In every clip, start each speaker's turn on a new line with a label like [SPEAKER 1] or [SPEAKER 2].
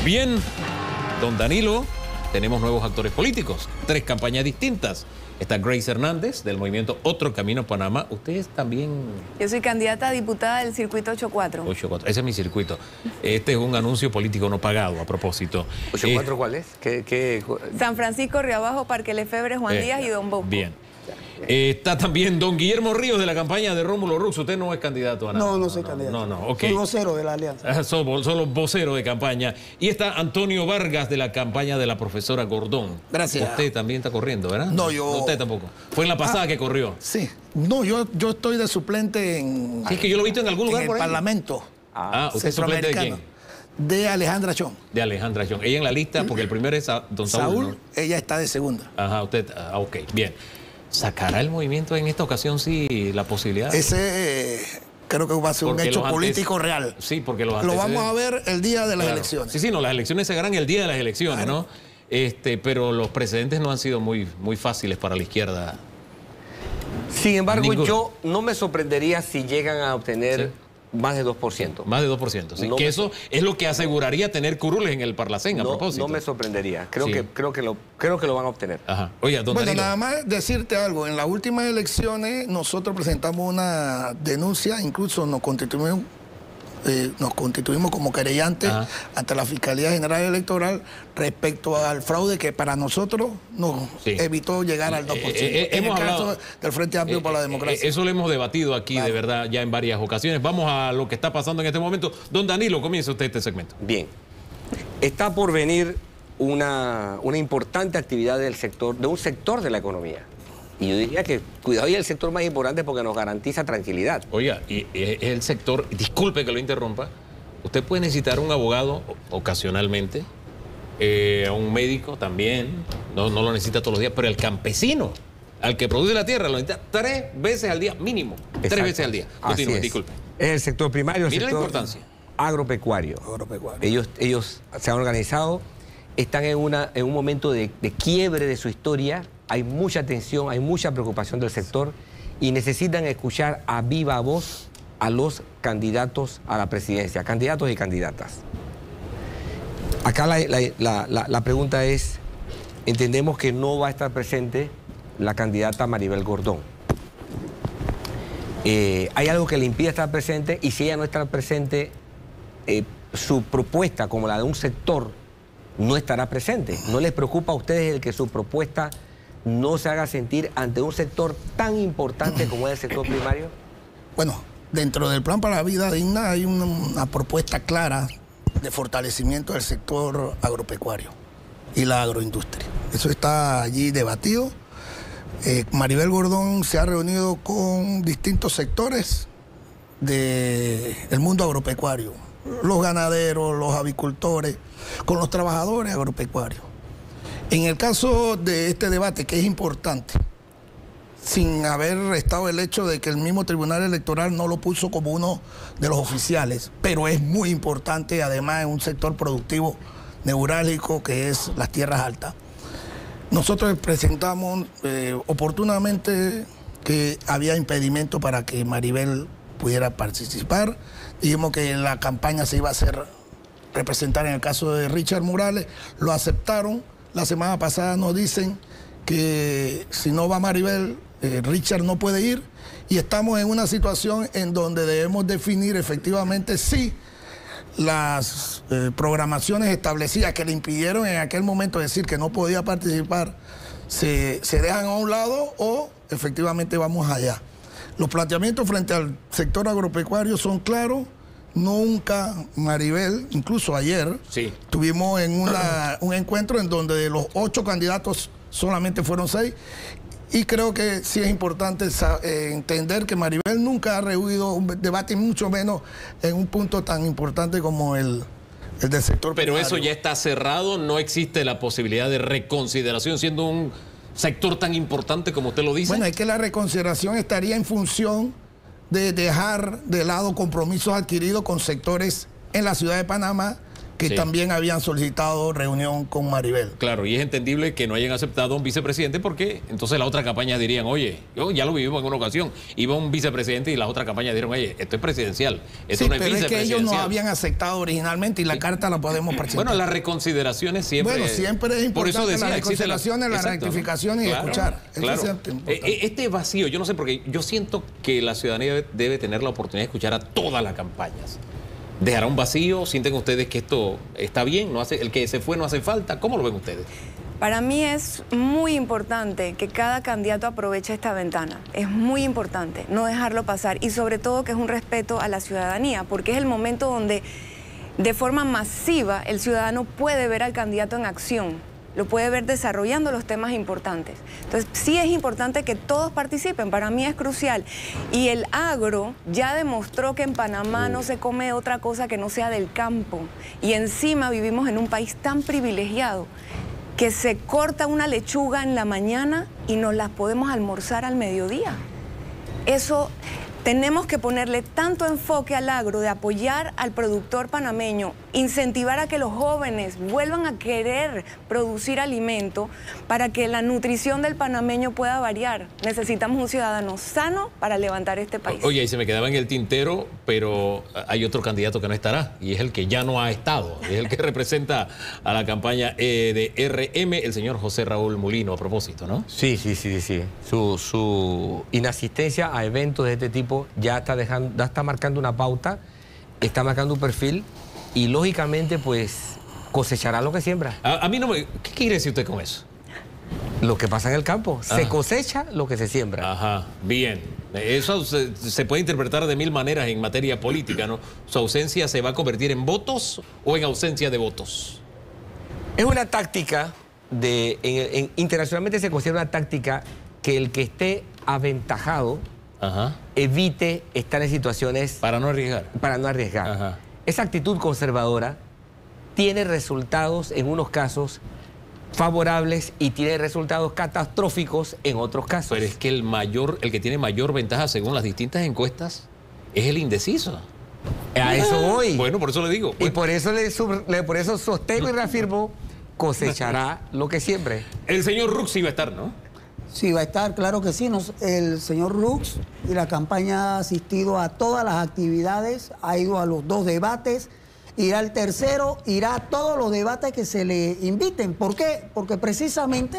[SPEAKER 1] Bien, don Danilo, tenemos nuevos actores políticos, 3 campañas distintas. Está Grace Hernández, del movimiento Otro Camino Panamá. Ustedes también...
[SPEAKER 2] Yo soy candidata a diputada del circuito 84.
[SPEAKER 1] 84, ese es mi circuito. Este es un anuncio político no pagado, a propósito.
[SPEAKER 3] ¿84 cuál es?
[SPEAKER 2] San Francisco, Río Abajo, Parque Lefebvre, Juan Díaz y Don Bosco.
[SPEAKER 1] Bien. Está también don Guillermo Ríos, de la campaña de Rómulo Rux. Usted no es candidato a nada.
[SPEAKER 4] No, no soy candidato.
[SPEAKER 1] No, ok.
[SPEAKER 4] Soy vocero de la alianza.
[SPEAKER 1] Solo vocero de campaña. Y está Antonio Vargas, de la campaña de la profesora Gordón.
[SPEAKER 4] Gracias.
[SPEAKER 1] Usted también está corriendo, ¿verdad?
[SPEAKER 4] No, yo...
[SPEAKER 1] No, usted tampoco. Fue en la pasada que corrió.
[SPEAKER 4] Sí. No, yo estoy de suplente en...
[SPEAKER 1] Sí, es que yo lo he visto en algún lugar por
[SPEAKER 4] el
[SPEAKER 1] ahí.
[SPEAKER 4] Parlamento.
[SPEAKER 1] ¿Usted es suplente de quién?
[SPEAKER 4] De Alejandra Chong.
[SPEAKER 1] De Alejandra Chong. Ella en la lista, porque el primero es don Saúl.
[SPEAKER 4] Saúl, ella está de segunda.
[SPEAKER 1] Ajá, usted... ok, bien. ¿Sacará el movimiento en esta ocasión, sí, la posibilidad?
[SPEAKER 4] Ese creo que va a ser un hecho político real.
[SPEAKER 1] Sí, porque lo
[SPEAKER 4] vamos a ver el día de las elecciones.
[SPEAKER 1] Sí, no, las elecciones se ganan el día de las elecciones, claro, ¿no? Pero los precedentes no han sido muy fáciles para la izquierda.
[SPEAKER 3] Sin embargo, yo no me sorprendería si llegan a obtener más de 2%.
[SPEAKER 1] Más de 2%, sí. No que eso es lo que aseguraría tener curules en el Parlacén, a propósito.
[SPEAKER 3] No me sorprendería. Creo que lo van a obtener.
[SPEAKER 1] Aja. Oiga, don Danilo.
[SPEAKER 4] Nada más decirte algo. En las últimas elecciones nosotros presentamos una denuncia, incluso nos constituimos como querellantes ante la Fiscalía General Electoral respecto al fraude que para nosotros nos evitó llegar al 2%. En el caso del Frente Amplio por la Democracia.
[SPEAKER 1] Eso lo hemos debatido aquí, de verdad, ya en varias ocasiones. Vamos a lo que está pasando en este momento. Don Danilo, comienza usted este segmento.
[SPEAKER 3] Bien. Está por venir una importante actividad del sector, de un sector de la economía. Y yo diría que cuidado, y el sector más importante porque nos garantiza tranquilidad.
[SPEAKER 1] Oiga, y es el sector, disculpe que lo interrumpa, usted puede necesitar un abogado ocasionalmente, a un médico también, no lo necesita todos los días, pero el campesino, al que produce la tierra, lo necesita 3 veces al día, mínimo. Exacto. 3 veces al día. Continúe, disculpe.
[SPEAKER 3] Es el sector primario, el sector
[SPEAKER 1] la importancia.
[SPEAKER 3] Agropecuario. Ellos se han organizado, están en un momento de quiebre de su historia. Hay mucha tensión, hay mucha preocupación del sector y necesitan escuchar a viva voz a los candidatos a la presidencia, candidatos y candidatas. Acá la pregunta es, entendemos que no va a estar presente la candidata Maribel Gordón. ¿Hay algo que le impide estar presente? Y si ella no está presente, su propuesta, como la de un sector, no estará presente. ¿No les preocupa a ustedes el que su propuesta no se haga sentir ante un sector tan importante como es el sector primario?
[SPEAKER 4] Bueno, dentro del Plan para la Vida Digna hay una propuesta clara de fortalecimiento del sector agropecuario y la agroindustria. Eso está allí debatido. Maribel Gordón se ha reunido con distintos sectores del mundo agropecuario, los ganaderos, los avicultores, con los trabajadores agropecuarios. En el caso de este debate, que es importante, sin haber restado el hecho de que el mismo Tribunal Electoral no lo puso como uno de los oficiales, pero es muy importante, además, en un sector productivo neurálgico que es las tierras altas. Nosotros presentamos oportunamente que había impedimento para que Maribel pudiera participar. Dijimos que la campaña se iba a hacer representar en el caso de Richard Morales, lo aceptaron. La semana pasada nos dicen que si no va Maribel, Richard no puede ir, y estamos en una situación en donde debemos definir efectivamente si las programaciones establecidas que le impidieron en aquel momento decir que no podía participar se dejan a un lado o efectivamente vamos allá. Los planteamientos frente al sector agropecuario son claros. Nunca Maribel, incluso ayer, tuvimos en un encuentro en donde de los 8 candidatos solamente fueron 6, y creo que sí es importante entender que Maribel nunca ha rehuido un debate, mucho menos en un punto tan importante como el del sector
[SPEAKER 1] Pero
[SPEAKER 4] primario.
[SPEAKER 1] eso ya está cerrado, no existe la posibilidad de reconsideración siendo un sector tan importante como usted lo dice.
[SPEAKER 4] Bueno, es que la reconsideración estaría en función de dejar de lado compromisos adquiridos con sectores en la ciudad de Panamá que
[SPEAKER 1] Sí.
[SPEAKER 4] también habían solicitado reunión con Maribel.
[SPEAKER 1] Claro, y es entendible que no hayan aceptado a un vicepresidente porque entonces la otra campaña dirían, oye, ya lo vivimos en una ocasión, iba un vicepresidente y la otra campaña dijeron, oye, esto es presidencial, esto
[SPEAKER 4] Sí,
[SPEAKER 1] no es
[SPEAKER 4] pero es que ellos no
[SPEAKER 1] vicepresidencial.
[SPEAKER 4] habían aceptado originalmente y la carta la podemos presentar.
[SPEAKER 1] Bueno, las reconsideraciones siempre...
[SPEAKER 4] Bueno, siempre es
[SPEAKER 1] por eso
[SPEAKER 4] importante
[SPEAKER 1] decía,
[SPEAKER 4] las
[SPEAKER 1] existe
[SPEAKER 4] reconsideraciones, la
[SPEAKER 1] exacto,
[SPEAKER 4] rectificación y
[SPEAKER 1] claro,
[SPEAKER 4] escuchar. Eso
[SPEAKER 1] Claro.
[SPEAKER 4] es importante.
[SPEAKER 1] Este vacío, yo no sé, porque yo siento que la ciudadanía debe tener la oportunidad de escuchar a todas las campañas. ¿Dejará un vacío? ¿Sienten ustedes que esto está bien? ¿No hace, el que se fue no hace falta? ¿Cómo lo ven ustedes?
[SPEAKER 2] Para mí es muy importante que cada candidato aproveche esta ventana. Es muy importante no dejarlo pasar y sobre todo que es un respeto a la ciudadanía, porque es el momento donde de forma masiva el ciudadano puede ver al candidato en acción, lo puede ver desarrollando los temas importantes. Entonces sí es importante que todos participen, para mí es crucial. Y el agro ya demostró que en Panamá no se come otra cosa que no sea del campo. Y encima vivimos en un país tan privilegiado que se corta una lechuga en la mañana y nos las podemos almorzar al mediodía. Eso tenemos que ponerle tanto enfoque al agro, de apoyar al productor panameño, incentivar a que los jóvenes vuelvan a querer producir alimento para que la nutrición del panameño pueda variar. Necesitamos un ciudadano sano para levantar este país.
[SPEAKER 1] Oye, y se me quedaba en el tintero, pero hay otro candidato que no estará, y es el que ya no ha estado, es el que representa a la campaña de RM, el señor José Raúl Mulino, a propósito, ¿no?
[SPEAKER 3] Sí. Su inasistencia a eventos de este tipo ya está marcando una pauta, está marcando un perfil y lógicamente pues cosechará lo que siembra.
[SPEAKER 1] A mí no me... ¿Qué quiere decir usted con eso?
[SPEAKER 3] Lo que pasa en el campo, se cosecha lo que se siembra.
[SPEAKER 1] Ajá, bien. Eso se puede interpretar de mil maneras en materia política, ¿no? ¿Su ausencia se va a convertir en votos o en ausencia de votos?
[SPEAKER 3] Es una táctica internacionalmente se considera una táctica que el que esté aventajado
[SPEAKER 1] Ajá.
[SPEAKER 3] evite estar en situaciones
[SPEAKER 1] Para no arriesgar.
[SPEAKER 3] para no arriesgar.
[SPEAKER 1] Ajá.
[SPEAKER 3] Esa actitud conservadora tiene resultados en unos casos favorables y tiene resultados catastróficos en otros casos.
[SPEAKER 1] Pero es que el que tiene mayor ventaja según las distintas encuestas es el indeciso.
[SPEAKER 3] A eso voy.
[SPEAKER 1] Bueno, por eso le digo.
[SPEAKER 3] Y por eso, por eso sostengo y reafirmo, cosechará lo que siembre.
[SPEAKER 1] El señor Rux iba a estar, ¿no?
[SPEAKER 5] Sí, va a estar, claro que sí. El señor Rux y la campaña ha asistido a todas las actividades, ha ido a los 2 debates, irá al tercero, irá a todos los debates que se le inviten. ¿Por qué? Porque precisamente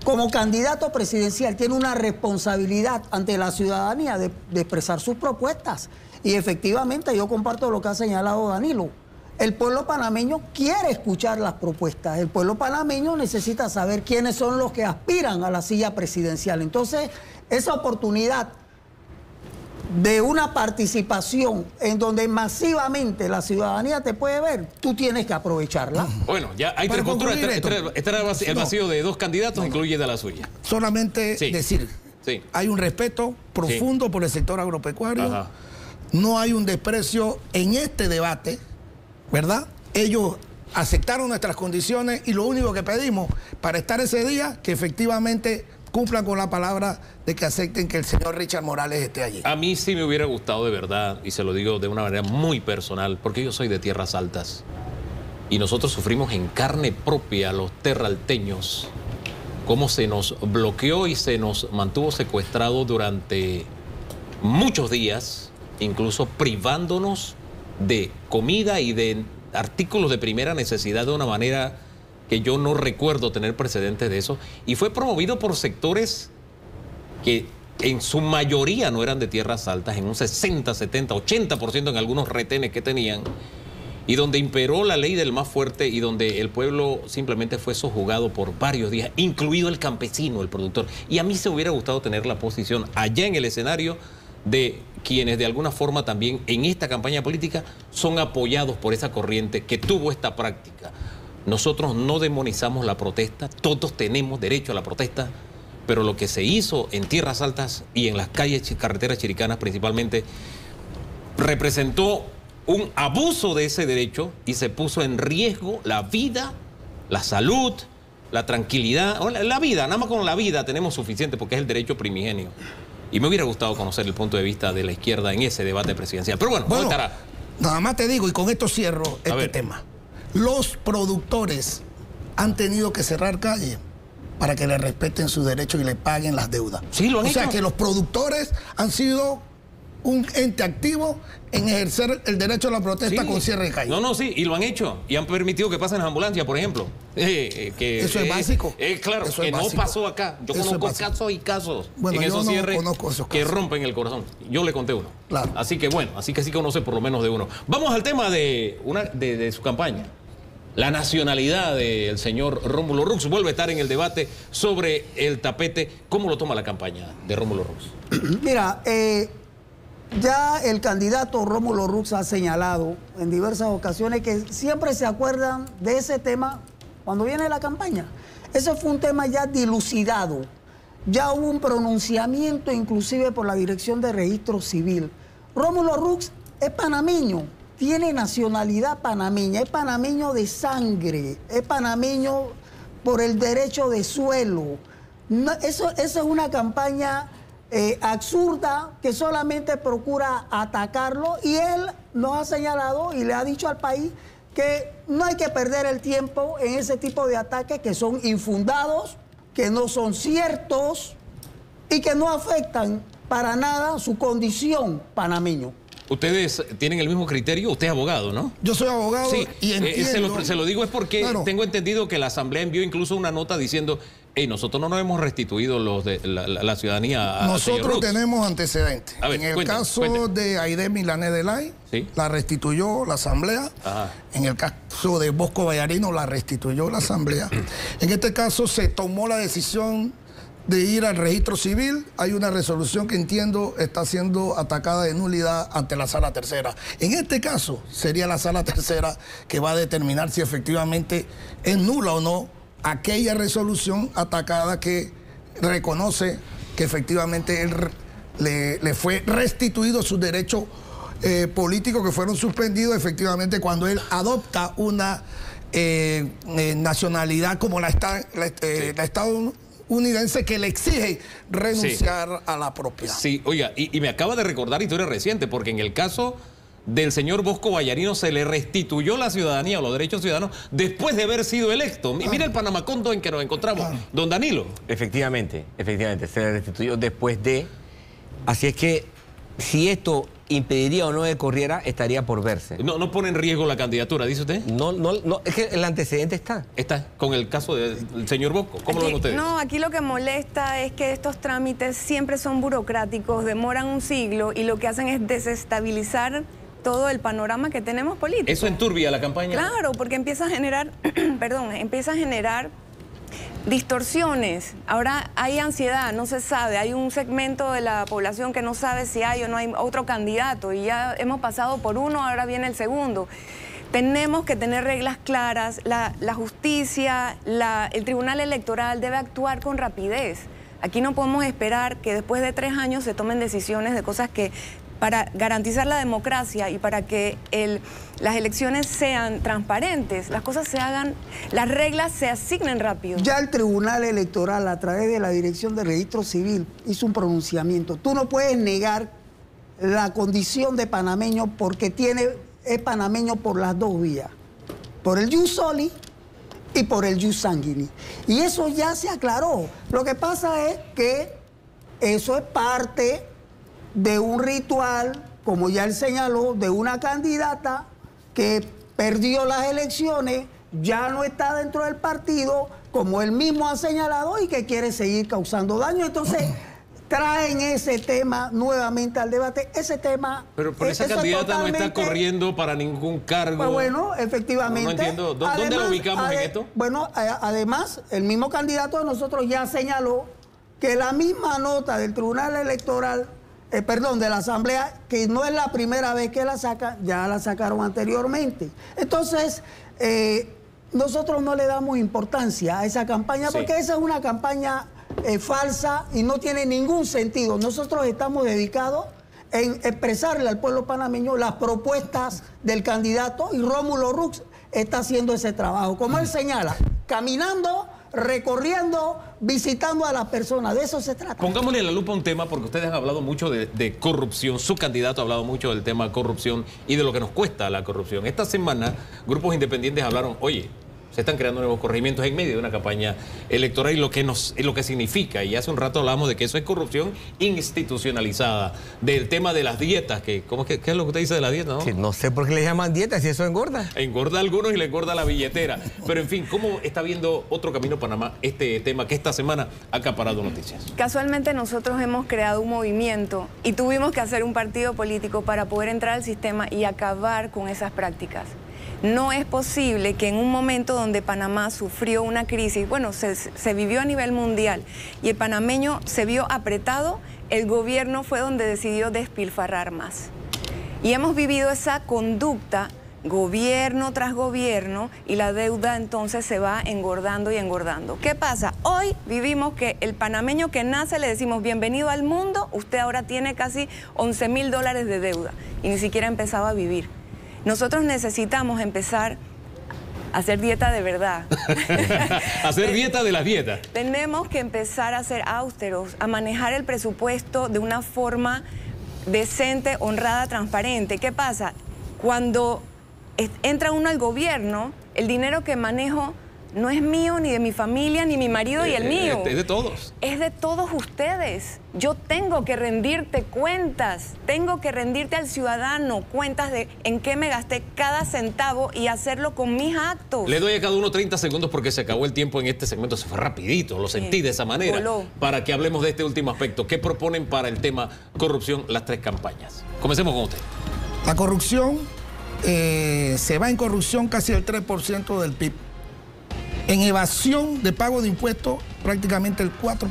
[SPEAKER 5] como candidato presidencial tiene una responsabilidad ante la ciudadanía de expresar sus propuestas. Y efectivamente yo comparto lo que ha señalado Danilo. El pueblo panameño quiere escuchar las propuestas. El pueblo panameño necesita saber quiénes son los que aspiran a la silla presidencial. Entonces, esa oportunidad de una participación en donde masivamente la ciudadanía te puede ver, tú tienes que aprovecharla.
[SPEAKER 1] Bueno, ya hay
[SPEAKER 4] Para
[SPEAKER 1] tres posturas.
[SPEAKER 4] concluir
[SPEAKER 1] Este era el vacío de 2 candidatos, incluye de la suya.
[SPEAKER 4] Solamente
[SPEAKER 1] Sí.
[SPEAKER 4] decir,
[SPEAKER 1] Sí.
[SPEAKER 4] hay un respeto profundo por el sector agropecuario,
[SPEAKER 1] Ajá.
[SPEAKER 4] no hay un desprecio en este debate, ¿verdad? Ellos aceptaron nuestras condiciones y lo único que pedimos para estar ese día, que efectivamente cumplan con la palabra de que acepten que el señor Richard Morales esté allí.
[SPEAKER 1] A mí sí me hubiera gustado de verdad, y se lo digo de una manera muy personal, porque yo soy de tierras altas. Y nosotros sufrimos en carne propia, los terralteños, cómo se nos bloqueó y se nos mantuvo secuestrado durante muchos días, incluso privándonos de comida y de artículos de primera necesidad de una manera que yo no recuerdo tener precedentes de eso. Y fue promovido por sectores que en su mayoría no eran de tierras altas, en un 60, 70, 80% en algunos retenes que tenían, y donde imperó la ley del más fuerte y donde el pueblo simplemente fue sojugado por varios días, incluido el campesino, el productor. Y a mí se hubiera gustado tener la posición allá en el escenario de quienes de alguna forma también en esta campaña política son apoyados por esa corriente que tuvo esta práctica. Nosotros no demonizamos la protesta, todos tenemos derecho a la protesta, pero lo que se hizo en tierras altas y en las calles, carreteras chiricanas principalmente, representó un abuso de ese derecho y se puso en riesgo la vida, la salud, la tranquilidad, la vida. Nada más con la vida tenemos suficiente porque es el derecho primigenio. Y me hubiera gustado conocer el punto de vista de la izquierda en ese debate presidencial. Pero bueno, ¿cómo estará?
[SPEAKER 4] Nada más te digo, y con esto cierro este tema. los productores han tenido que cerrar calle para que le respeten sus derechos y le paguen las deudas.
[SPEAKER 1] Sí, lo han hecho.
[SPEAKER 4] O sea que los productores han sido un ente activo en ejercer el derecho a la protesta con cierre de calle.
[SPEAKER 1] No, sí, y lo han hecho. Y han permitido que pasen las ambulancias, por ejemplo.
[SPEAKER 4] Eso es básico.
[SPEAKER 1] Claro,
[SPEAKER 4] eso
[SPEAKER 1] que
[SPEAKER 4] es
[SPEAKER 1] no
[SPEAKER 4] básico.
[SPEAKER 1] pasó acá. Yo conozco casos y casos
[SPEAKER 4] bueno,
[SPEAKER 1] en esos cierres
[SPEAKER 4] esos
[SPEAKER 1] que
[SPEAKER 4] casos.
[SPEAKER 1] rompen el corazón. Yo le conté uno.
[SPEAKER 4] Claro.
[SPEAKER 1] Así que bueno, así que sí conoce por lo menos de uno. Vamos al tema de su campaña. La nacionalidad del señor Rómulo Rux vuelve a estar en el debate sobre el tapete. ¿Cómo lo toma la campaña de Rómulo Rux?
[SPEAKER 5] Mira, ya el candidato Rómulo Rux ha señalado en diversas ocasiones que siempre se acuerdan de ese tema cuando viene la campaña. Ese fue un tema ya dilucidado. Ya hubo un pronunciamiento inclusive por la Dirección de Registro Civil. Rómulo Rux es panameño, tiene nacionalidad panameña, es panameño de sangre, es panameño por el derecho de suelo. No, eso es una campaña absurda que solamente procura atacarlo, y él nos ha señalado y le ha dicho al país que no hay que perder el tiempo en ese tipo de ataques que son infundados, que no son ciertos y que no afectan para nada su condición panameño.
[SPEAKER 1] Ustedes tienen el mismo criterio, usted es abogado, ¿no?
[SPEAKER 4] Yo soy abogado,
[SPEAKER 1] sí,
[SPEAKER 4] y entiendo...
[SPEAKER 1] se lo digo es porque
[SPEAKER 4] claro,
[SPEAKER 1] tengo entendido que la Asamblea envió incluso una nota diciendo: hey, nosotros no nos hemos restituido la ciudadanía.
[SPEAKER 4] Nosotros tenemos antecedentes.
[SPEAKER 1] A ver,
[SPEAKER 4] en el caso de Aide Milanés de Lay,
[SPEAKER 1] ¿sí?,
[SPEAKER 4] la restituyó la Asamblea.
[SPEAKER 1] Ajá.
[SPEAKER 4] En el caso de Bosco Vallarino, la restituyó la Asamblea. En este caso se tomó la decisión de ir al registro civil. Hay una resolución que entiendo está siendo atacada de nulidad ante la Sala Tercera. En este caso sería la Sala Tercera que va a determinar si efectivamente es nula o no aquella resolución atacada que reconoce que efectivamente él le fue restituido sus derechos políticos que fueron suspendidos efectivamente cuando él adopta una nacionalidad como la estadounidense, que le exige renunciar a la propia.
[SPEAKER 1] Sí, oiga, y me acaba de recordar historia reciente, porque en el caso del señor Bosco Vallarino se le restituyó la ciudadanía o los derechos ciudadanos después de haber sido electo. Mira el Panamacondo en que nos encontramos, don Danilo.
[SPEAKER 3] Efectivamente, se le restituyó después de... Así es que si esto impediría o no que corriera, estaría por verse.
[SPEAKER 1] No pone en riesgo la candidatura, dice usted.
[SPEAKER 3] No, es que el antecedente está.
[SPEAKER 1] Está con el caso del señor Bosco. ¿Cómo lo ven ustedes?
[SPEAKER 2] No, aquí lo que molesta es que estos trámites siempre son burocráticos, demoran un siglo y lo que hacen es desestabilizar todo el panorama que tenemos político.
[SPEAKER 1] ¿Eso enturbia la campaña?
[SPEAKER 2] Claro, porque empieza a generar, empieza a generar distorsiones. Ahora hay ansiedad, no se sabe, hay un segmento de la población que no sabe si hay o no hay otro candidato, y ya hemos pasado por uno, ahora viene el segundo. Tenemos que tener reglas claras, la justicia, el Tribunal Electoral debe actuar con rapidez. Aquí no podemos esperar que después de 3 años se tomen decisiones de cosas que, para garantizar la democracia y para que las elecciones sean transparentes, las cosas se hagan, las reglas se asignen rápido.
[SPEAKER 5] Ya el Tribunal Electoral, a través de la Dirección de Registro Civil, hizo un pronunciamiento. Tú no puedes negar la condición de panameño porque es panameño por las dos vías, por el jus soli y por el jus sanguinis. Y eso ya se aclaró. Lo que pasa es que eso es parte de un ritual, como ya él señaló, de una candidata que perdió las elecciones, ya no está dentro del partido, como él mismo ha señalado, y que quiere seguir causando daño. Entonces, traen ese tema nuevamente al debate. Ese tema...
[SPEAKER 1] Pero esa candidata no está corriendo para ningún cargo.
[SPEAKER 5] Pues bueno, efectivamente.
[SPEAKER 1] No entiendo. ¿Dónde lo ubicamos en esto?
[SPEAKER 5] Bueno, además, el mismo candidato de nosotros ya señaló que la misma nota del Tribunal Electoral, de la Asamblea, que no es la primera vez que la sacan, ya la sacaron anteriormente. Entonces, nosotros no le damos importancia a esa campaña, porque esa es una campaña falsa y no tiene ningún sentido. Nosotros estamos dedicados en expresarle al pueblo panameño las propuestas del candidato, y Rómulo Rux está haciendo ese trabajo, como él señala, caminando, recorriendo, visitando a las personas. De eso se trata.
[SPEAKER 1] Pongámosle la lupa a un tema, porque ustedes han hablado mucho de corrupción. Su candidato ha hablado mucho del tema corrupción y de lo que nos cuesta la corrupción. Esta semana, grupos independientes hablaron, oye, se están creando nuevos corregimientos en medio de una campaña electoral y lo que significa. Y hace un rato hablábamos de que eso es corrupción institucionalizada. Del tema de las dietas, ¿qué es lo que usted dice de la dieta? ¿No?
[SPEAKER 3] Sí, no sé por qué le llaman dieta si eso engorda.
[SPEAKER 1] Engorda a algunos y le engorda la billetera. Pero en fin, ¿cómo está viendo Otro Camino Panamá este tema que esta semana ha acaparado noticias?
[SPEAKER 2] Casualmente nosotros hemos creado un movimiento y tuvimos que hacer un partido político para poder entrar al sistema y acabar con esas prácticas. No es posible que en un momento donde Panamá sufrió una crisis, bueno, se vivió a nivel mundial y el panameño se vio apretado, el gobierno fue donde decidió despilfarrar más. Y hemos vivido esa conducta gobierno tras gobierno y la deuda entonces se va engordando y engordando. ¿Qué pasa? Hoy vivimos que el panameño que nace le decimos bienvenido al mundo, usted ahora tiene casi $11.000 de deuda y ni siquiera empezaba a vivir. Nosotros necesitamos empezar a hacer dieta de verdad.
[SPEAKER 1] Hacer dieta de las dietas.
[SPEAKER 2] Tenemos que empezar a ser austeros, a manejar el presupuesto de una forma decente, honrada, transparente. ¿Qué pasa? Cuando entra uno al gobierno, el dinero que manejo no es mío, ni de mi familia, ni mi marido y el mío.
[SPEAKER 1] Es de todos.
[SPEAKER 2] Es de todos ustedes. Yo tengo que rendirte cuentas, tengo que rendirte al ciudadano cuentas de en qué me gasté cada centavo y hacerlo con mis actos.
[SPEAKER 1] Le doy a cada uno 30 segundos porque se acabó el tiempo en este segmento, se fue rapidito, lo sentí de esa manera.
[SPEAKER 2] Voló.
[SPEAKER 1] Para que hablemos de este último aspecto. ¿Qué proponen para el tema corrupción las tres campañas? Comencemos con usted.
[SPEAKER 4] La corrupción, se va en corrupción casi el 3% del PIB. En evasión de pago de impuestos, prácticamente el 4%.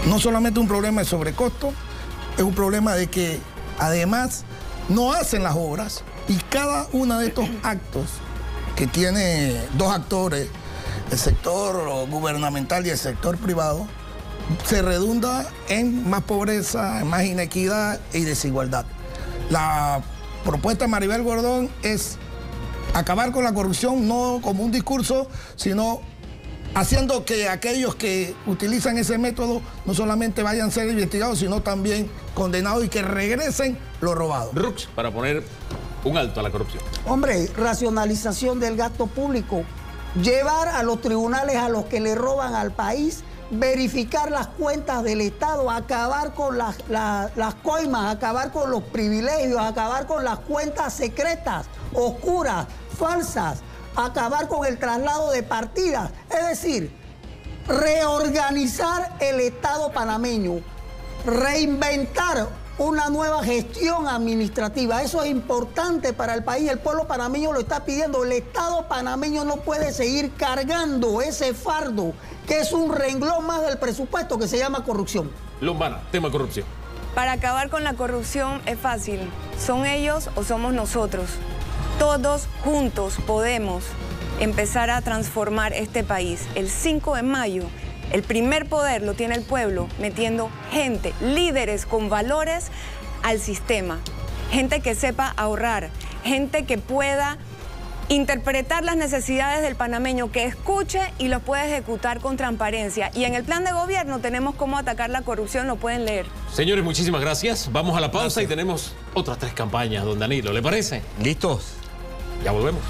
[SPEAKER 4] No solamente un problema de sobrecosto, es un problema de que además no hacen las obras y cada uno de estos actos que tiene dos actores, el sector gubernamental y el sector privado, se redunda en más pobreza, en más inequidad y desigualdad. La propuesta de Maribel Gordón es acabar con la corrupción no como un discurso, sino haciendo que aquellos que utilizan ese método no solamente vayan a ser investigados, sino también condenados y que regresen lo robado.
[SPEAKER 1] Rux, para poner un alto a la corrupción.
[SPEAKER 5] Hombre, racionalización del gasto público, llevar a los tribunales a los que le roban al país, verificar las cuentas del Estado, acabar con las coimas, acabar con los privilegios, acabar con las cuentas secretas, oscuras, falsas, acabar con el traslado de partidas. Es decir, reorganizar el Estado panameño, reinventar una nueva gestión administrativa. Eso es importante para el país. El pueblo panameño lo está pidiendo. El Estado panameño no puede seguir cargando ese fardo, que es un renglón más del presupuesto que se llama corrupción.
[SPEAKER 1] Lombana, tema corrupción.
[SPEAKER 2] Para acabar con la corrupción es fácil. ¿Son ellos o somos nosotros? Todos juntos podemos empezar a transformar este país. El 5 de mayo, el primer poder lo tiene el pueblo, metiendo gente, líderes con valores al sistema. Gente que sepa ahorrar, gente que pueda interpretar las necesidades del panameño, que escuche y los pueda ejecutar con transparencia. Y en el plan de gobierno tenemos cómo atacar la corrupción, lo pueden leer.
[SPEAKER 1] Señores, muchísimas gracias. Vamos a la pausa y tenemos otras tres campañas, don Danilo. ¿Le parece?
[SPEAKER 3] ¿Listos?
[SPEAKER 1] Ya volvemos.